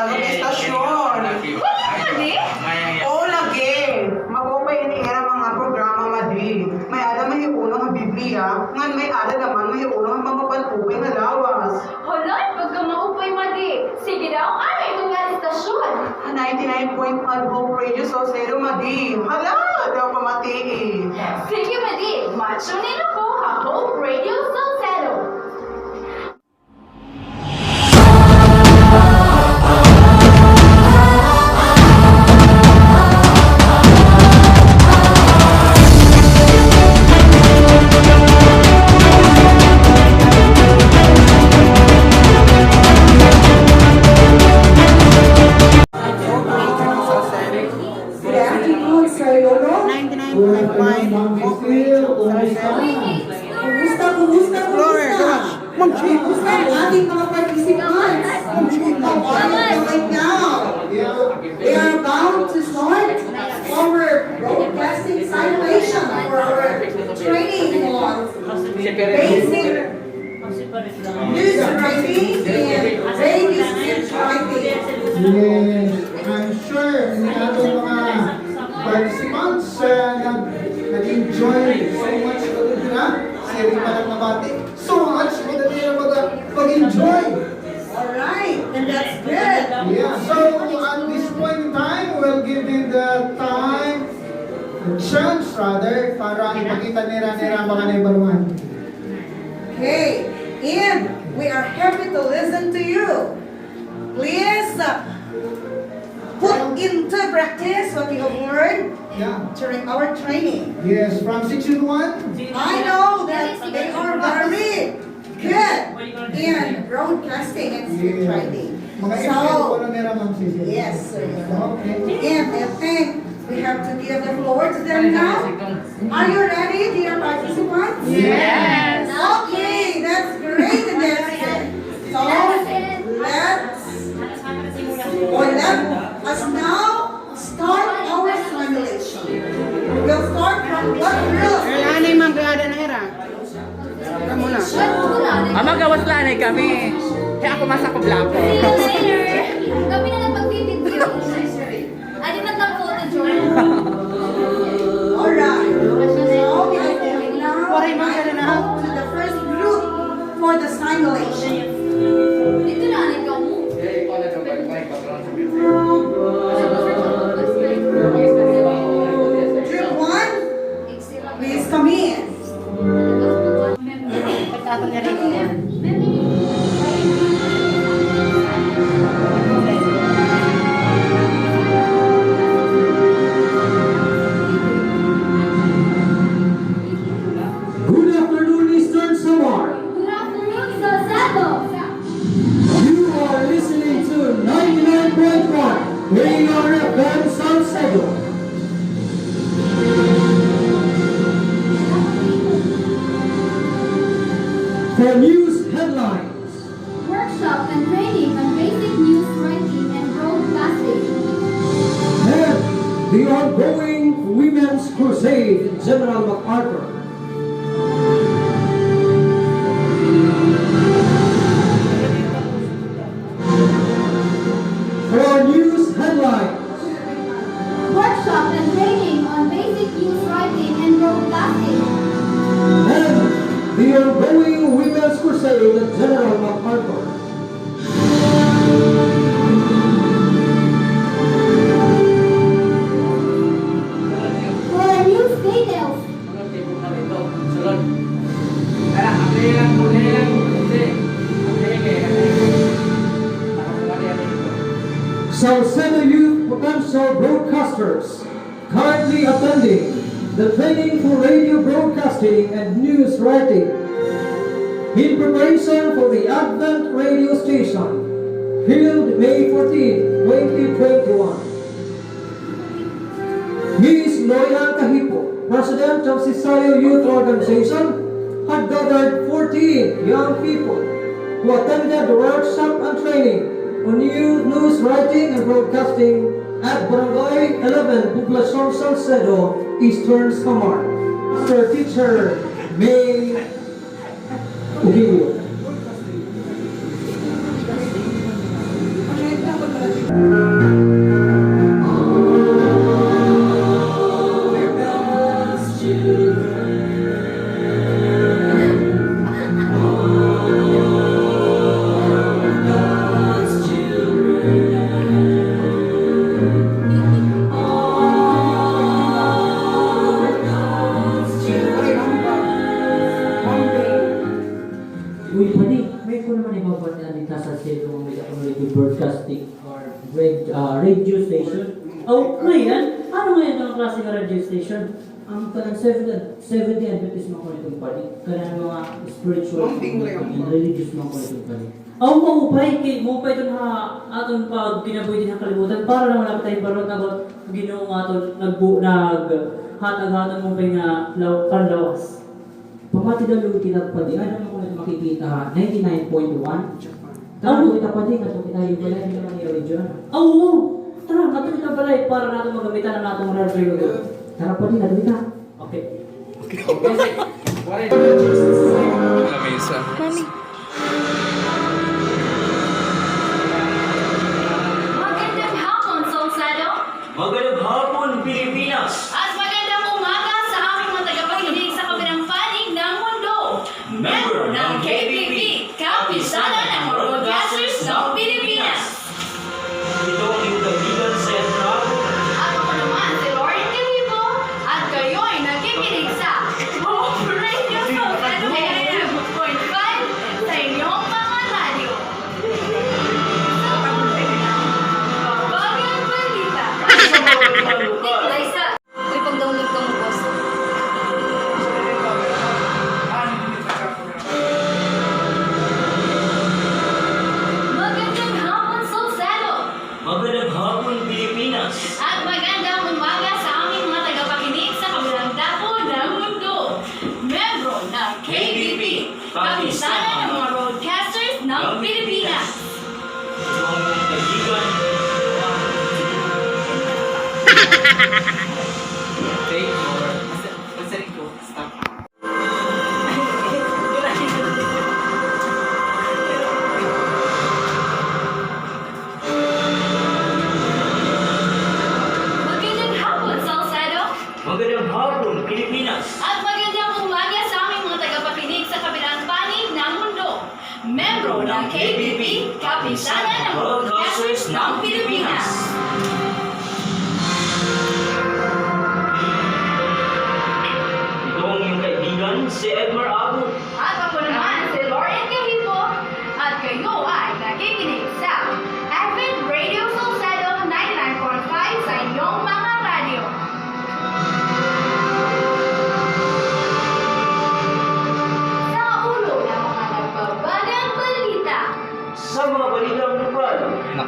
Ang estasyon. Lagi? Oo, lagi. Mag-upay ni era mga programa madi. May ada may unang Biblia, ngan may ada naman may unang mga panupay na lawas. Holon, pagka maupay madi. Sige daw, ano itong nga estasyon? 99.5 Hope Radio Saucedo madi. Hala, daw pamatiin. Sige madi, macho nilo ko ha Hope Radio Salcedo. Good afternoon, Sir Lolo. 99.5 Hope Radio Saucedo. Kumusta? Ma'am Chi. Kumusta ang ating mga participants? Right now, we are about to start our broadcasting simulation for our training on basic news writing and radio speech writing. Yes, I'm sure na ating mga participants nag-enjoy so much na siri pa lang nabati. So much mag-enjoy. Alright, and that's good. Yeah, so at this point in time, we'll give you the time, the chance rather, para ipakita nila mga neighborhood. Okay, and we are happy to listen to you. Please put into practice what you have learned Yeah. during our training. Yes, from section 1. I know that they are very good in broadcasting and speech writing. Mga So, ano nila ma'am Sisi? yes, sir. Okay. And I think we have to give the floor to them now. Are you ready, dear participants? Yes. Okay, that's great. And that's good. So, let us now start our simulation. We'll start from what rule? Kailangan ma'am kaya na era. Kamu na. Gawas lanay kami. Kaya ako masa ko blanco. See you later. Kami na lang magbibideo. Ano na lang photo, Jordan? Alright. So, we will now move to the first group for the simulation. Dito na, ikaw mo. Group 1, please come in. Good afternoon, Eastern Samar. Good afternoon, Salcedo. You are listening to 99.1 Radio FM Salcedo. For news headlines, Workshop and training on basic news writing and broadcasting. and the ongoing Women's Crusade in General MacArthur. For news headlines, Workshop and training on basic news writing and broadcasting. and the ongoing Women's Crusade in General MacArthur. For news details. Salcedo Youth Potential Broadcasters currently attending the training for radio broadcasting and news writing in preparation for the Advent radio station held May 14, 2021. Ms. Loyan Cahipo, President of Cisayo Youth Organization, had gathered 14 young people who attended the workshop and training on news writing and broadcasting at Barangay 11, Poblacion Salcedo, Eastern Samar. Sir Teacher May Ugilio. Uy, pwede. May ko naman ibabati na dito sa silo ng radio broadcasting or radio station. Oh, ngayon? Ano ngayon ang klase ng radio station? Ang kanang 70 Adventist mga kunitong pali. Kanang mga spiritual and religious mga kunitong pali. Oh, maupay. Maupay ito na atong pag kinabuhi din ang kalimutan para na wala tayong barot na ba ginoong aton naghatag-hatag mo pa nga panlawas. Pamati daw yung tinagpadi. Ano mo kung makikita 99.1? Tama kita padi, kato kita yung balay, hindi naman yung region. Oo! Tara, kato kita balay para natin magamitan na natong radio. Tara padi, kato kita. Okay. Magandang hapon, Salcedo. Magandang hapon, Pilipinas! At magandang umaga sa aming mga tagapakinig sa kabilang panig ng mundo. Member ng KBP, Kapisana ng Broadcasters ng Pilipinas. Ito ang iyong kaibigan sa Edra. At ako naman si Lauren Calibo at kayo ay nakikinig sa Hope Radio Salcedo 88.5 sa inyong mga radyo. Babagang balita. Liza, uy, pag-download ka mo, boss. Magandang hapon, Salcedo. Magandang hapon, Pilipinas! At magandang umaga sa aming mga tagapakinig sa kabilang dako ng mundo. Membro ng KBP, Kapisana ng mga Broadcasters ng Pilipinas. Ito ang iyong kaibigan. Magandang hapon, Salcedo. Magandang hapon, Pilipinas! At magandang umaga sa aming mga tagapakinig sa kabilang panig ng mundo. Membro ng KBP, Kapisana ng Broadcasters ng Pilipinas. Ito ang iyong kaibigan, si Edmar Abu. At ako naman si Lauren Calibo at kayo ay nakikinig sa Advent Radio Salcedo 99.5 sa inyong mga radyo. Sa ulo ng mga nagbabagang balita, Sa mga balitang lokal,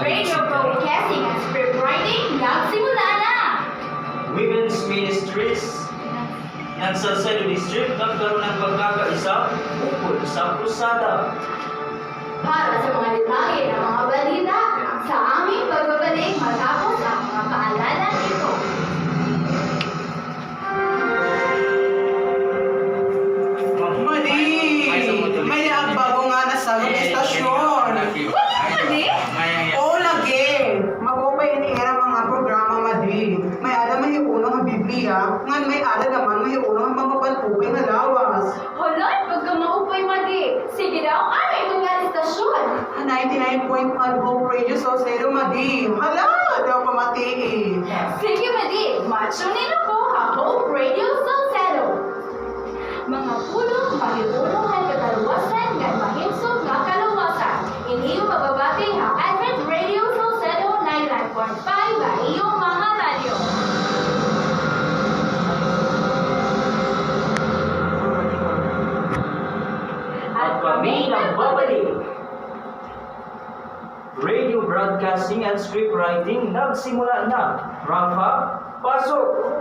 radio broadcasting at script writing nagsimula na. Women's Ministries ng Salcedo District nagkaroon ng pagkakaisa ukol sa krusada. Para sa mga detalye ng mga balita, sa aming pagbabalik matapos ang mga paalala nito. Mali! May bago nga na sa estasyon. Oo, lagi. Mag-upay ini era mga programa madi. May ada may uno nga Biblia, ngan may ada naman may uno nga mga panupay nga lawas. Holot, pag maupay madi. Sige daw, ano itong nga istasyon? 99.5 Hope Radio Salcedo madi. Hala, daw pamati. Sige madi, macho nilo ko ang Hope Radio Salcedo. Mga pulong, mahilulong at kataluwasan ng mahinsog nga kaluwasan. Iniyo mababati ang Advent Radio Salcedo 99.5 ang iyong mga radyo. At kami nagbabalik. Radio broadcasting and script writing nagsimula na. Rafa, pasok!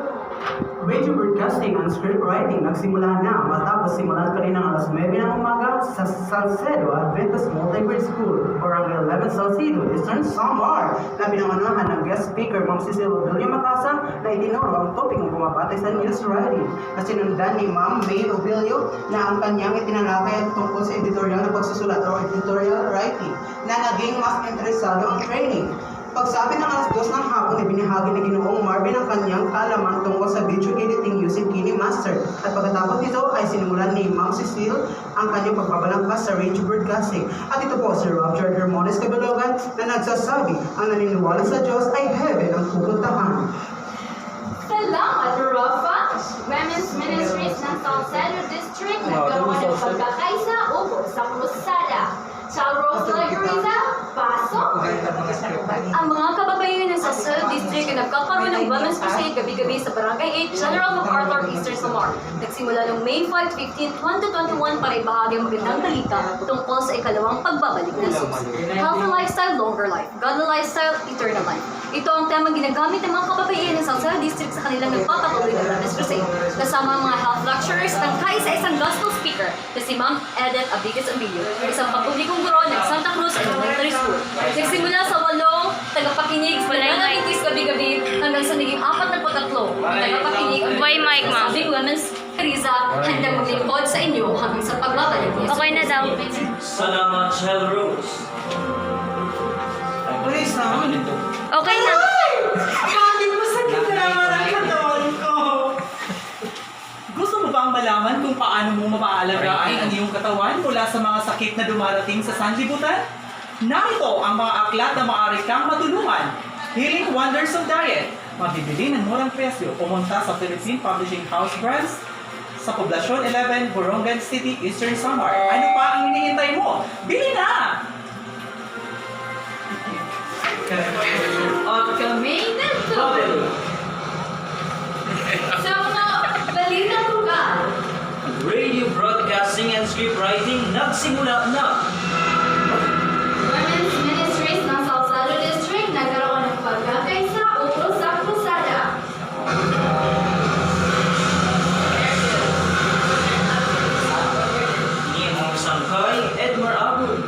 Radio broadcasting and script writing nagsimula na matapos simulan kanina alas 9 ng umaga sa Salcedo Adventist Multi-Grade School, Barangay 11 Salcedo, Eastern Samar, na pinangunahan ng guest speaker Ma'am Cecil Obilio Macasa na itinuro ang topic ng bumabati sa news writing na sinundan ni Ma'am May Obilio na ang kanyang itinalakay tungkol sa editorial na pagsusulat o editorial writing na naging mas interesado ang training. Pagsabi ng alas 2 ng hapon, ibinahagi ni Ginoong Marvin ang kanyang kaalaman tungkol sa video editing using KineMaster. At pagkatapos nito ay sinimulan ni Ma'am Cecile ang kanyang pagbabalangkas sa radio broadcasting. At ito po si Roger Hermones Cabalogan na nagsasabi ang naniniwala sa Diyos ay heaven ang pupuntahan. Salamat, Rafa! Women's Ministries ng Salcedo District nagkaroon ng pagkakaisa Upo sa krusada. Charles Lagarita, pasok! Ang mga kababayan ng Salcedo District ay nagkakaroon ng Women's Crusade gabi-gabi sa Barangay 8, General MacArthur, Eastern Samar. Nagsimula noong May 5, 15, 2021 para ibahagi ang magandang balita tungkol sa ikalawang pagbabalik ng Jesus. Healthy lifestyle, longer life. Godly lifestyle, eternal life. Ito ang temang ginagamit ng mga kababayan ng Salcedo District sa kanilang nagpapatuloy na Women's Crusade. Kasama ang mga health lecturers ng kaisa-isang gospel speaker na si Ma'am Edith Abigas Abilio, isang pampublikong guro ng Santa Cruz Elementary School. Nagsimula sa 8 tagapakinig sa Mananaintis gabi-gabi hanggang sa naging 43 tagapakinig ang sabing Women's Teresa handang maglingkod sa inyo hanggang sa pagbabalik niya. Okay na daw. Salamat, Shell Rose. Please na. Okay na. Bakit masakit na naman ang katawan ko? Gusto mo bang malaman kung paano mo mapaalagaan ang iyong katawan mula sa mga sakit na dumarating sa sanlibutan? Narito ang mga aklat na maaari kang matulungan. Healing Wonders of Diet. Mabibili ng murang presyo. Pumunta sa Philippine Publishing House Branch sa Poblasyon 11, Borongan City, Eastern Samar. Ano pa ang hinihintay mo? Bili na! At kami nagtuloy sa mga balitang lugar. Radio broadcasting and script writing nagsimula na. Women's Ministries ng Salcedo District nagkaroon ng pagkakaisa ukol sa krusada. Ni ang sangkay Edmar Abud.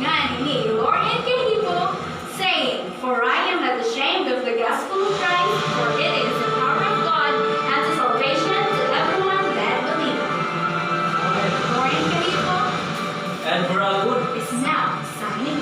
Nga ni Lorian Cahipo, saying, For I am not ashamed of the gospel of Christ, for it is the power of God unto salvation to everyone that believeth. Lorian Cahipo Edmar Abud. is now signing